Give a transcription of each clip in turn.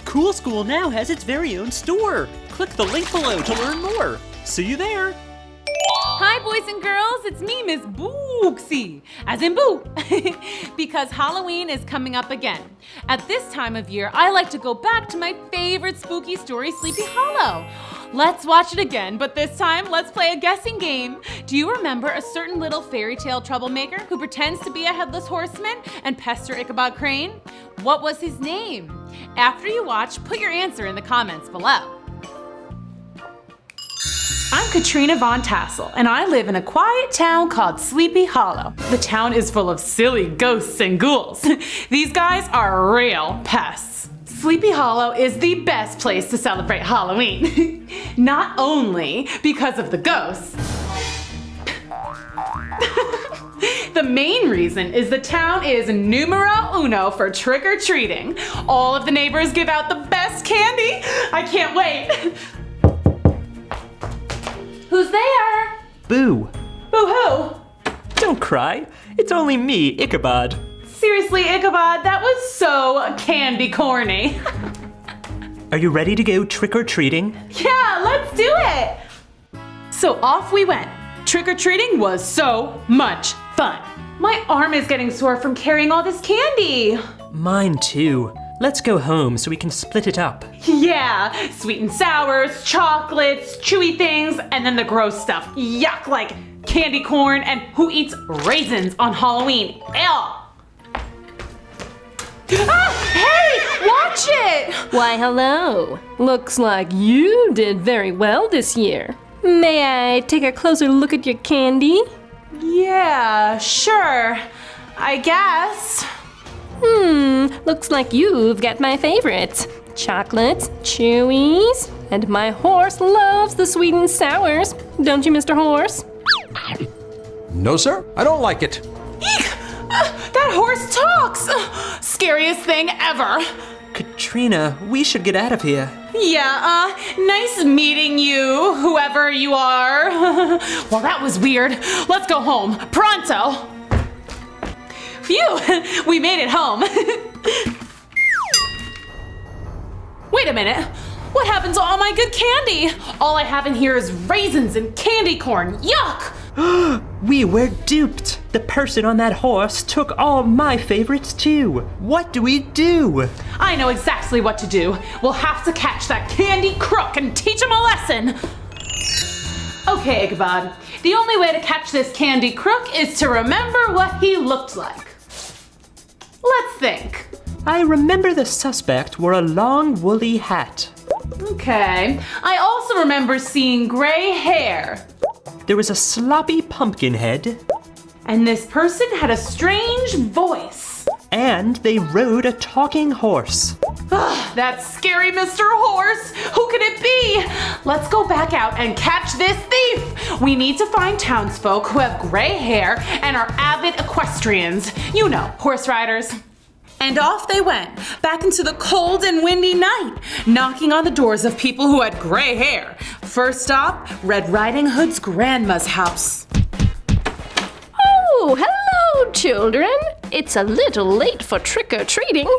Cool School now has its very own store. Click the link below to learn more. See you there. Hi, boys and girls. It's me, Miss Booksy, as in Boo, because Halloween is coming up again. At this time of year, I like to go back to my favorite spooky story, Sleepy Hollow. Let's watch it again, but this time, let's play a guessing game. Do you remember a certain little fairy tale troublemaker who pretends to be a headless horseman and pester Ichabod Crane? What was his name? After you watch, put your answer in the comments below. I'm Katrina Von Tassel, and I live in a quiet town called Sleepy Hollow. The town is full of silly ghosts and ghouls. These guys are real pests. Sleepy Hollow is the best place to celebrate Halloween. Not only because of the ghosts. The main reason is the town is numero uno for trick-or-treating. All of the neighbors give out the best candy. I can't wait. Who's there? Boo. Boo who? Don't cry. It's only me, Ichabod. Seriously, Ichabod, that was so candy corny. Are you ready to go trick-or-treating? Yeah, let's do it. So off we went. Trick-or-treating was so much fun. My arm is getting sore from carrying all this candy. Mine too. Let's go home so we can split it up. Yeah, sweet and sours, chocolates, chewy things, and then the gross stuff. Yuck, like candy corn and who eats raisins on Halloween? Ew. Ah, hey, watch it! Why, hello. Looks like you did very well this year. May I take a closer look at your candy? Yeah, sure. I guess. Looks like you've got my favorites. Chocolates, chewies, and my horse loves the sweet and sours. Don't you, Mr. Horse? No, sir, I don't like it. Eek! That horse talks! Scariest thing ever. Katrina, we should get out of here. Yeah, nice meeting you, whoever you are. Well, that was weird. Let's go home, pronto. Phew, we made it home. Wait a minute. What happened to all my good candy? All I have in here is raisins and candy corn. Yuck! We were duped. The person on that horse took all my favorites too. What do we do? I know exactly what to do. We'll have to catch that candy crook and teach him a lesson. Okay, Ichabod. The only way to catch this candy crook is to remember what he looked like. Let's think. I remember the suspect wore a long woolly hat. Okay. I also remember seeing gray hair. There was a sloppy pumpkin head. And this person had a strange voice. And they rode a talking horse. That scary Mr. Horse. Who could it be? Let's go back out and catch this thief. We need to find townsfolk who have gray hair and are avid equestrians. You know, horse riders. And off they went, back into the cold and windy night, knocking on the doors of people who had gray hair. First stop, Red Riding Hood's grandma's house. Oh, hello, children. It's a little late for trick-or-treating.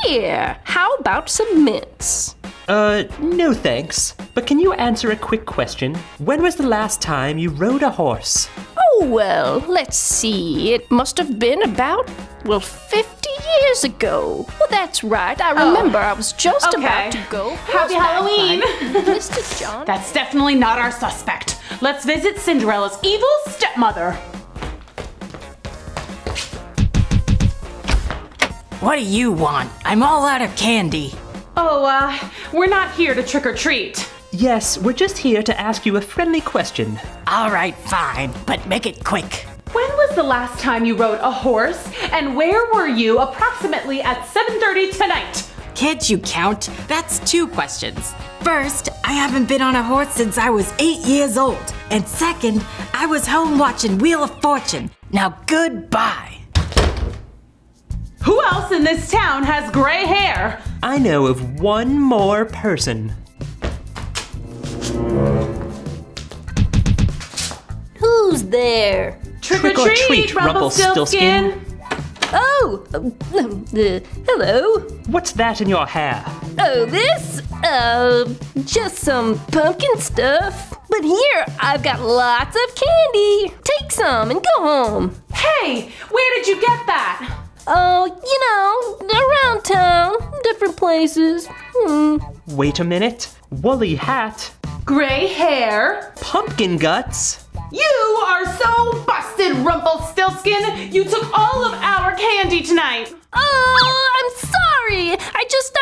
Here, how about some mints? No thanks. But can you answer a quick question? When was the last time you rode a horse? Oh, well, let's see. It must have been about, 50 years ago. Well, that's right. I remember I was just about to go. Happy Halloween! Mr. John. That's definitely not our suspect. Let's visit Cinderella's evil stepmother. What do you want? I'm all out of candy. Oh, we're not here to trick or treat. Yes, we're just here to ask you a friendly question. All right, fine, but make it quick. When was the last time you rode a horse? And where were you approximately at 7:30 tonight? Can't you count? That's 2 questions. First, I haven't been on a horse since I was 8 years old. And second, I was home watching Wheel of Fortune. Now goodbye. Who else in this town has gray hair? I know of one more person. Who's there? Trick or treat, Rumpelstiltskin. Oh, hello. What's that in your hair? Oh, this? Just some pumpkin stuff. But here, I've got lots of candy. Take some and go home. Hey, where did you get that? Oh, around town, different places. Wait a minute. Woolly hat. Gray hair. Pumpkin guts. You are so busted, Rumpelstiltskin. You took all of our candy tonight. Oh, I'm sorry. I just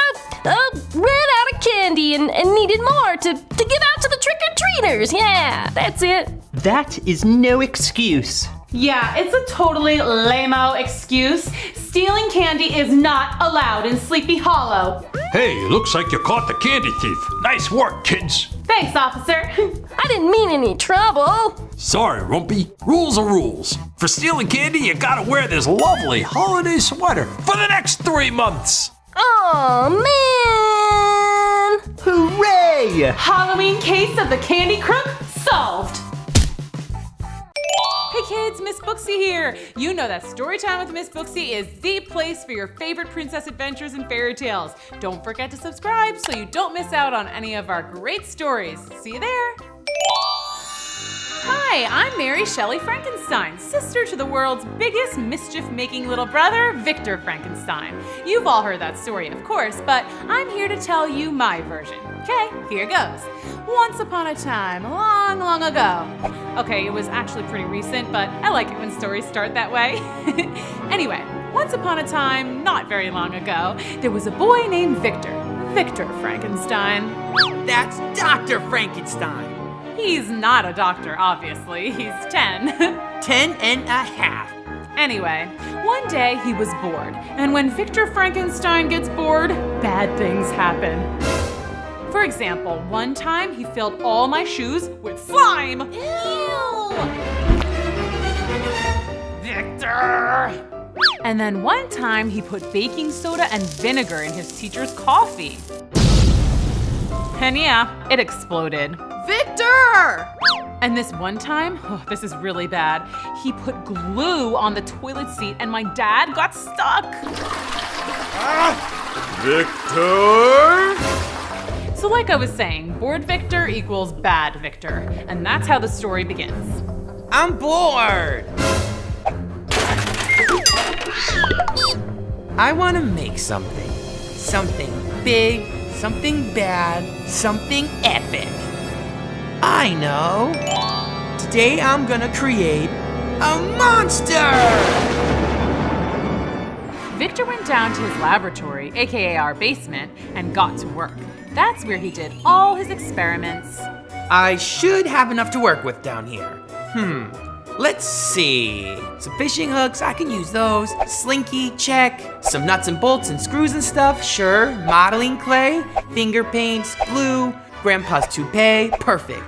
ran out of candy and needed more to give out to the trick-or-treaters. Yeah, that's it. That is no excuse. Yeah, it's a totally lame-o excuse. Stealing candy is not allowed in Sleepy Hollow. Hey, looks like you caught the candy thief. Nice work, kids. Thanks, officer. I didn't mean any trouble. Sorry, Rumpy. Rules are rules. For stealing candy, you gotta wear this lovely holiday sweater for the next 3 months. Oh, man. Hooray! Halloween case of the candy crook solved. Hey kids, Miss Booksy here. You know that Storytime with Miss Booksy is the place for your favorite princess adventures and fairy tales. Don't forget to subscribe so you don't miss out on any of our great stories. See you there. Hi, I'm Mary Shelley Frankenstein, sister to the world's biggest mischief-making little brother, Victor Frankenstein. You've all heard that story, of course, but I'm here to tell you my version. Okay, here goes. Once upon a time, long, long ago. Okay, it was actually pretty recent, but I like it when stories start that way. Anyway, once upon a time, not very long ago, there was a boy named Victor. Victor Frankenstein. That's Dr. Frankenstein. He's not a doctor, obviously. He's 10. 10 and a half. Anyway, one day he was bored, and when Victor Frankenstein gets bored, bad things happen. For example, one time he filled all my shoes with slime. Ew! Victor! And then one time he put baking soda and vinegar in his teacher's coffee. And yeah, it exploded. Victor! And this one time, this is really bad, he put glue on the toilet seat and my dad got stuck. Victor! So like I was saying, bored Victor equals bad Victor. And that's how the story begins. I'm bored. I want to make something. Something big, something bad, something epic. I know. Today I'm gonna create a monster! Victor went down to his laboratory, aka our basement, and got to work. That's where he did all his experiments. I should have enough to work with down here. Let's see. Some fishing hooks, I can use those. Slinky, check. Some nuts and bolts and screws and stuff, sure. Modeling clay, finger paints, glue, grandpa's toupee, perfect.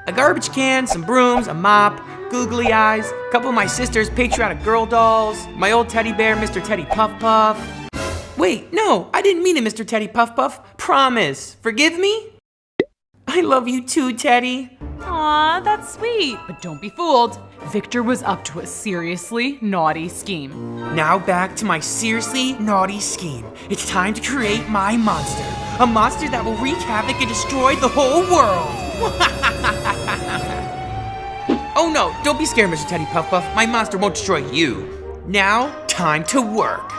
A garbage can, some brooms, a mop, googly eyes, a couple of my sister's patriotic girl dolls, my old teddy bear, Mr. Teddy Puff Puff. Wait, no, I didn't mean it, Mr. Teddy Puff Puff. Promise. Forgive me? I love you too, Teddy. Aw, that's sweet. But don't be fooled. Victor was up to a seriously naughty scheme. Now back to my seriously naughty scheme. It's time to create my monster. A monster that will wreak havoc and destroy the whole world. Oh no, don't be scared, Mr. Teddy Puff Puff. My monster won't destroy you. Now, time to work.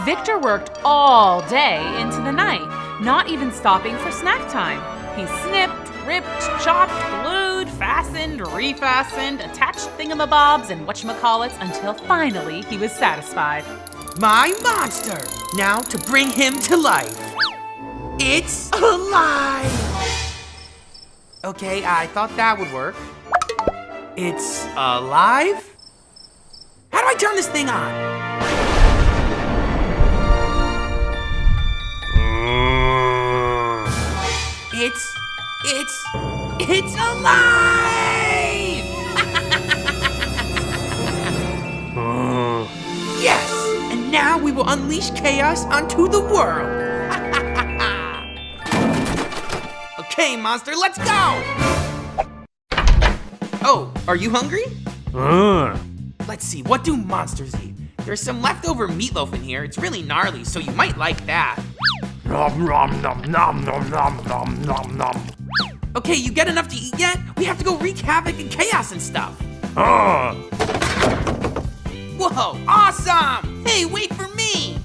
Victor worked all day into the night, not even stopping for snack time. He snipped, ripped, chopped, glued, fastened, refastened, attached thingamabobs and whatchamacallits until finally he was satisfied. My monster! Now to bring him to life. It's alive! Okay, I thought that would work. It's alive? How do I turn this thing on? It's alive! Yes! And now we will unleash chaos onto the world! Okay, monster, let's go! Oh, are you hungry? Let's see, what do monsters eat? There's some leftover meatloaf in here. It's really gnarly, so you might like that. Nom nom nom nom nom nom nom nom nom. Okay, you get enough to eat yet? We have to go wreak havoc and chaos and stuff. Whoa, awesome! Hey, wait for me!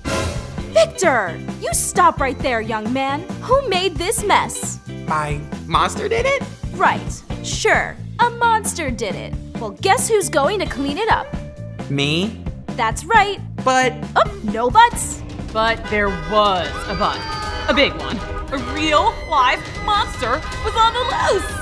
Victor! You stop right there, young man. Who made this mess? My monster did it? Right, sure. A monster did it. Well, guess who's going to clean it up? Me? That's right. But Oh, no buts. But there was a but. A big one. A real, live monster was on the loose.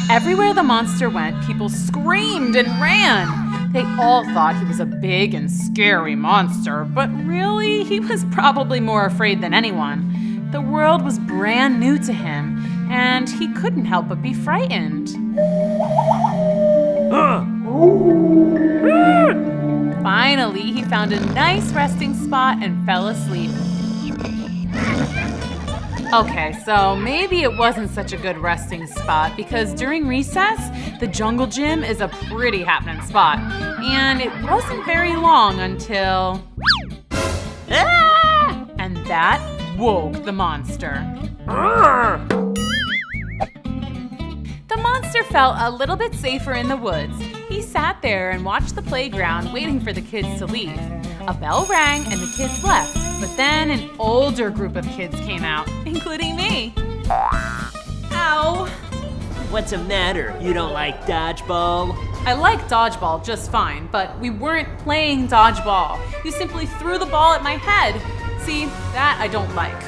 Everywhere the monster went, people screamed and ran. They all thought he was a big and scary monster, but really, he was probably more afraid than anyone. The world was brand new to him, and he couldn't help but be frightened. Finally, he found a nice resting spot and fell asleep. Okay, so maybe it wasn't such a good resting spot because during recess, the jungle gym is a pretty happening spot. And it wasn't very long until... Ah! And that woke the monster. The monster felt a little bit safer in the woods. He sat there and watched the playground waiting for the kids to leave. A bell rang and the kids left, but then an older group of kids came out, including me. Ow! What's the matter? You don't like dodgeball? I like dodgeball just fine, but we weren't playing dodgeball. You simply threw the ball at my head. See, that I don't like.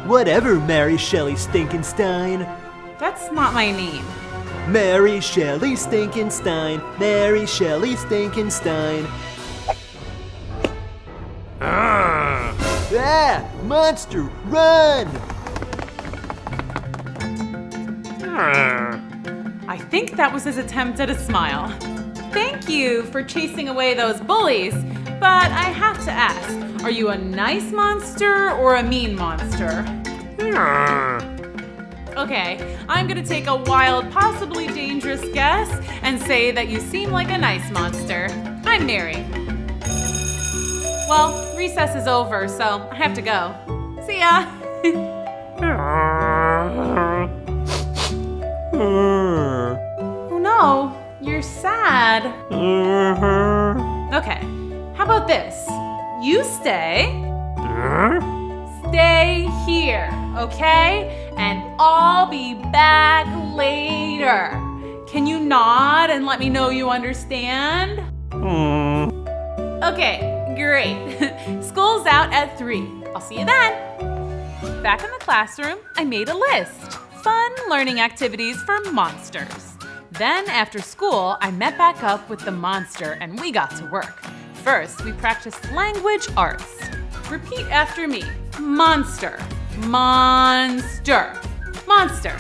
Whatever, Mary Shelley Stinkenstein. That's not my name. Mary Shelley Stinkenstein. Mary Shelley Stinkenstein. Ah! Monster, run! I think that was his attempt at a smile. Thank you for chasing away those bullies, but I have to ask, are you a nice monster or a mean monster? Okay, I'm gonna take a wild, possibly dangerous guess and say that you seem like a nice monster. I'm Mary. Well, recess is over, so I have to go. See ya! Oh no, you're sad. Okay, how about this? You stay. Stay here, okay? And I'll be back later. Can you nod and let me know you understand? Okay, great. School's out at 3. I'll see you then. Back in the classroom, I made a list. Fun learning activities for monsters. Then after school, I met back up with the monster and we got to work. First, we practiced language arts. Repeat after me. Monster, monster, monster.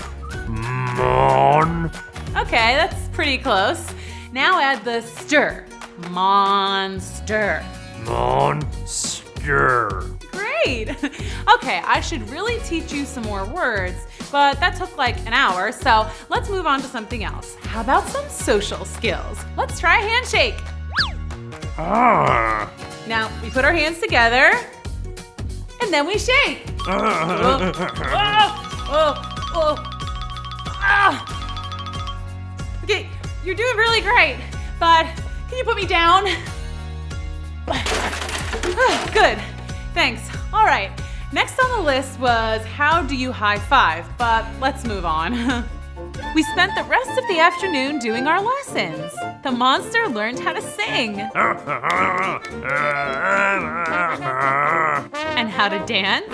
Mon. Okay, that's pretty close. Now add the stir. Monster. Monster. Great. Okay, I should really teach you some more words, but that took like an hour, so let's move on to something else. How about some social skills? Let's try a handshake. Now, we put our hands together, and then we shake. Okay, you're doing really great, but can you put me down? Good, thanks. All right, next on the list was how do you high five, but let's move on. We spent the rest of the afternoon doing our lessons. The monster learned how to sing. And how to dance.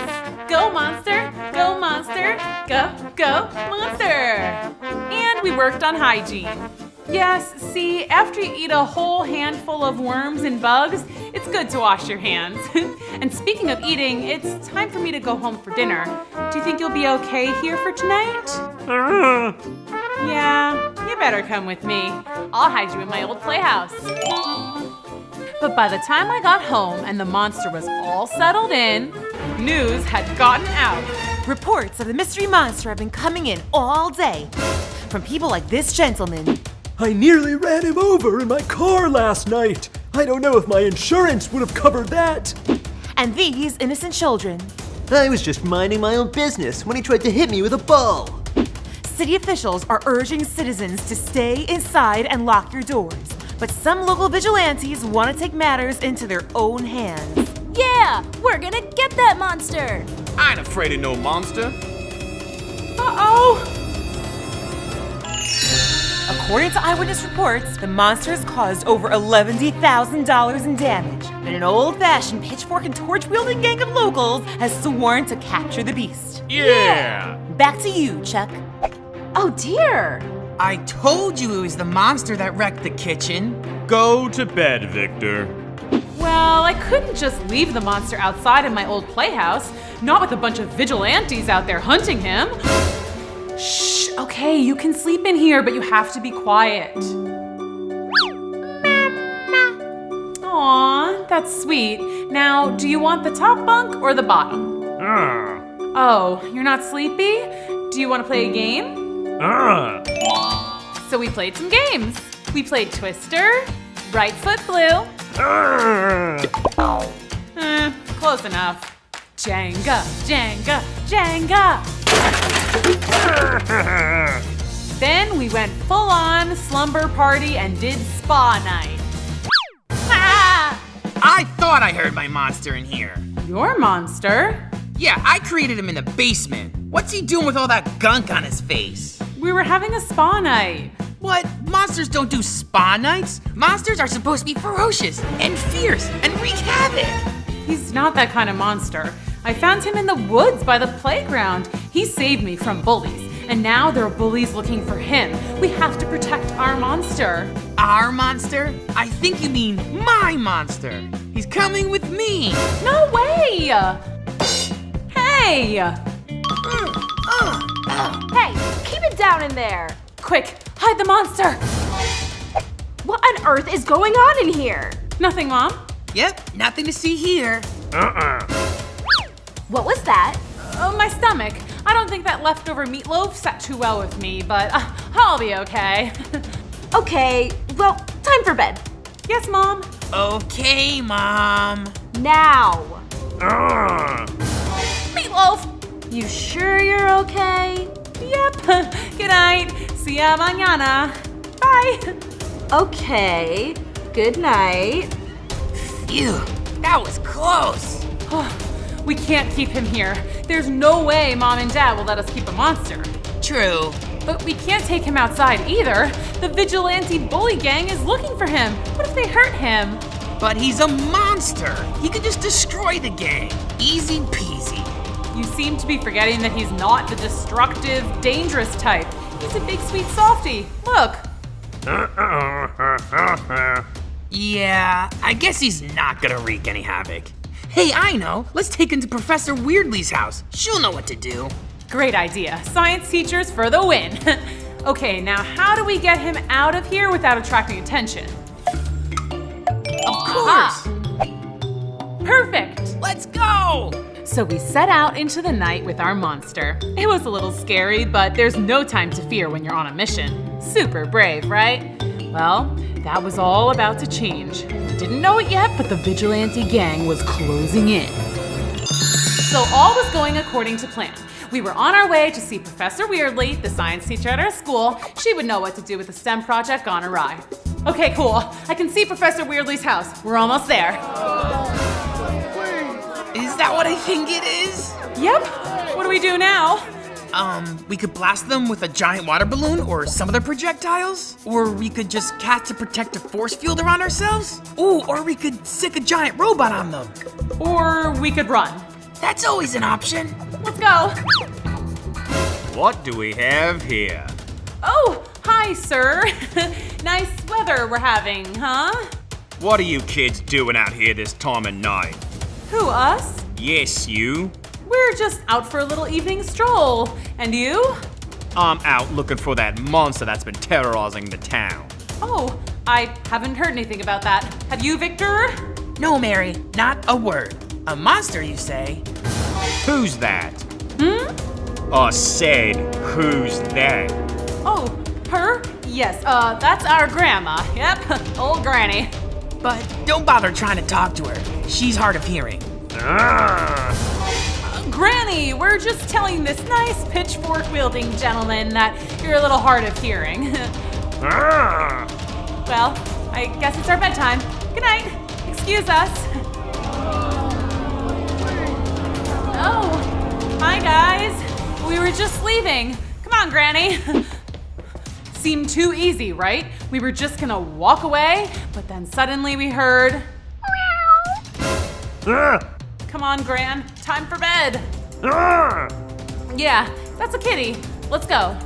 Go monster, go monster, go, go monster. And we worked on hygiene. Yes, see, after you eat a whole handful of worms and bugs, it's good to wash your hands. And speaking of eating, it's time for me to go home for dinner. Do you think you'll be okay here for tonight? Yeah, you better come with me. I'll hide you in my old playhouse. But by the time I got home and the monster was all settled in, news had gotten out. Reports of the mystery monster have been coming in all day. From people like this gentleman. I nearly ran him over in my car last night. I don't know if my insurance would have covered that. and these innocent children. I was just minding my own business when he tried to hit me with a ball. City officials are urging citizens to stay inside and lock your doors. But some local vigilantes want to take matters into their own hands. Yeah, we're gonna get that monster. I ain't afraid of no monster. Uh-oh. According to eyewitness reports, the monster has caused over $11,000 in damage. And an old-fashioned pitchfork and torch-wielding gang of locals has sworn to capture the beast. Yeah! Back to you, Chuck. Oh dear. I told you it was the monster that wrecked the kitchen. Go to bed, Victor. Well, I couldn't just leave the monster outside in my old playhouse, not with a bunch of vigilantes out there hunting him. Shh, okay, you can sleep in here, but you have to be quiet. Aw, that's sweet. Now, do you want the top bunk or the bottom? Oh, you're not sleepy? Do you want to play a game? So we played some games. We played Twister, Right Foot Blue. Close enough. Jenga, Jenga, Jenga. Then we went full on slumber party and did spa night. Ah! I thought I heard my monster in here. Your monster? Yeah, I created him in the basement. What's he doing with all that gunk on his face? We were having a spa night. What? Monsters don't do spa nights? Monsters are supposed to be ferocious and fierce and wreak havoc. He's not that kind of monster. I found him in the woods by the playground. He saved me from bullies, and now there are bullies looking for him. We have to protect our monster. Our monster? I think you mean my monster. He's coming with me. No way! Hey! Hey, keep it down in there. Quick, hide the monster! What on earth is going on in here? Nothing, Mom. Yep, nothing to see here. What was that? Oh, my stomach. I don't think that leftover meatloaf sat too well with me, but I'll be okay. Okay, well, time for bed. Yes, Mom. Okay, Mom. Now. Meatloaf! You sure you're okay? Yep. Good night. See ya mañana. Bye. Okay, good night. Phew, that was close. We can't keep him here. There's no way Mom and Dad will let us keep a monster. True. But we can't take him outside either. The vigilante bully gang is looking for him. What if they hurt him? But he's a monster. He could just destroy the gang. Easy peasy. You seem to be forgetting that he's not the destructive, dangerous type. He's a big, sweet softie. Look. Yeah, I guess he's not gonna wreak any havoc. Hey, I know. Let's take him to Professor Weirdly's house. She'll know what to do. Great idea. Science teachers for the win. Okay, now how do we get him out of here without attracting attention? Of course. Perfect. Let's go. So we set out into the night with our monster. It was a little scary, but there's no time to fear when you're on a mission. Super brave, right? Well, that was all about to change. Didn't know it yet, but the vigilante gang was closing in. So all was going according to plan. We were on our way to see Professor Weirdly, the science teacher at our school. She would know what to do with the STEM project gone awry. Okay, cool. I can see Professor Weirdly's house. We're almost there. Is that what I think it is? Yep. What do we do now? We could blast them with a giant water balloon or some other projectiles. Or we could just cast a protective force field around ourselves. Ooh, or we could sick a giant robot on them. Or we could run. That's always an option. Let's go. What do we have here? Oh, hi, sir. Nice weather we're having, huh? What are you kids doing out here this time of night? Who, us? Yes, you. We're just out for a little evening stroll. And you? I'm out looking for that monster that's been terrorizing the town. Oh, I haven't heard anything about that. Have you, Victor? No, Mary, not a word. A monster, you say? Who's that? I said, who's that? Oh, her? Yes, that's our grandma. Yep, old granny. But don't bother trying to talk to her. She's hard of hearing. Granny, we're just telling this nice pitchfork-wielding gentleman that you're a little hard of hearing. Well, I guess it's our bedtime. Good night. Excuse us. Oh, hi guys. We were just leaving. Come on, Granny. Seemed too easy, right? We were just gonna walk away, but then suddenly we heard... Come on, Gran. Time for bed. Yeah, that's a kitty. Let's go.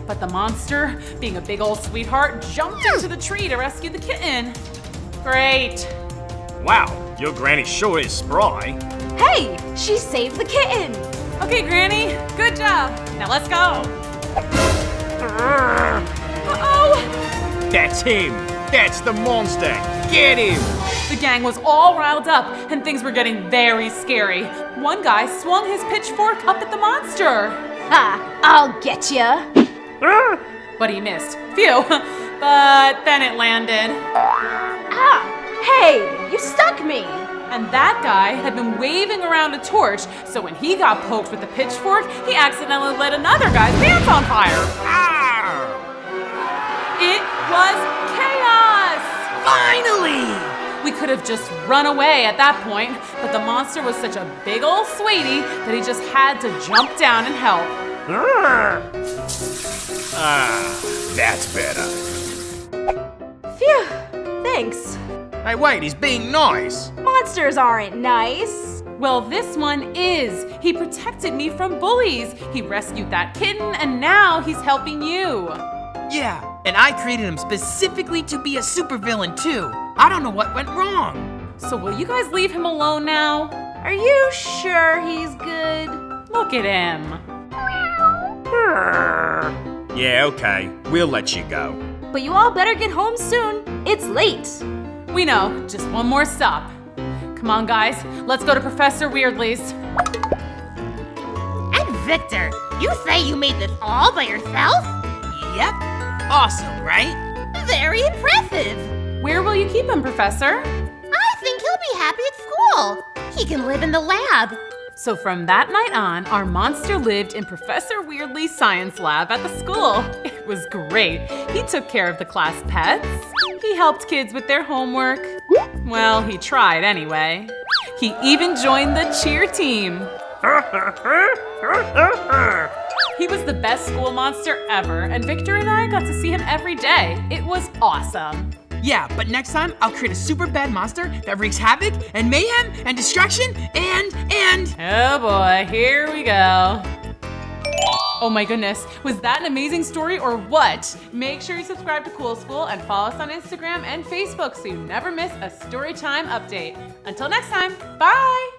But the monster, being a big old sweetheart, jumped into the tree to rescue the kitten. Great. Wow, your granny sure is spry. Hey, she saved the kitten. Okay, Granny, good job. Now let's go. Uh-oh. That's him. That's the monster. Get him. The gang was all riled up, and things were getting very scary. One guy swung his pitchfork up at the monster. Ha, I'll get ya. But he missed. Phew. But then it landed. Ah, hey, you stuck me. And that guy had been waving around a torch, so when he got poked with the pitchfork, he accidentally lit another guy's pants on fire. It was chaos! Finally! We could have just run away at that point, but the monster was such a big old sweetie that he just had to jump down and help. That's better. Phew, thanks. Hey, wait, he's being nice. Monsters aren't nice. Well, this one is. He protected me from bullies. He rescued that kitten, and now he's helping you. Yeah, and I created him specifically to be a supervillain too. I don't know what went wrong. So will you guys leave him alone now? Are you sure he's good? Look at him. Yeah, okay. We'll let you go. But you all better get home soon. It's late. We know, just one more stop. Come on, guys, let's go to Professor Weirdly's. And Victor, you say you made this all by yourself? Yep. Awesome, right? Very impressive. Where will you keep him, Professor? I think he'll be happy at school. He can live in the lab. So from that night on, our monster lived in Professor Weirdly's science lab at the school. It was great. He took care of the class pets. He helped kids with their homework. Well, he tried anyway. He even joined the cheer team. He was the best school monster ever, and Victor and I got to see him every day. It was awesome. Yeah, but next time I'll create a super bad monster that wreaks havoc and mayhem and destruction and... Oh boy, here we go. Oh my goodness, was that an amazing story or what? Make sure you subscribe to Cool School and follow us on Instagram and Facebook so you never miss a Storytime update. Until next time, bye!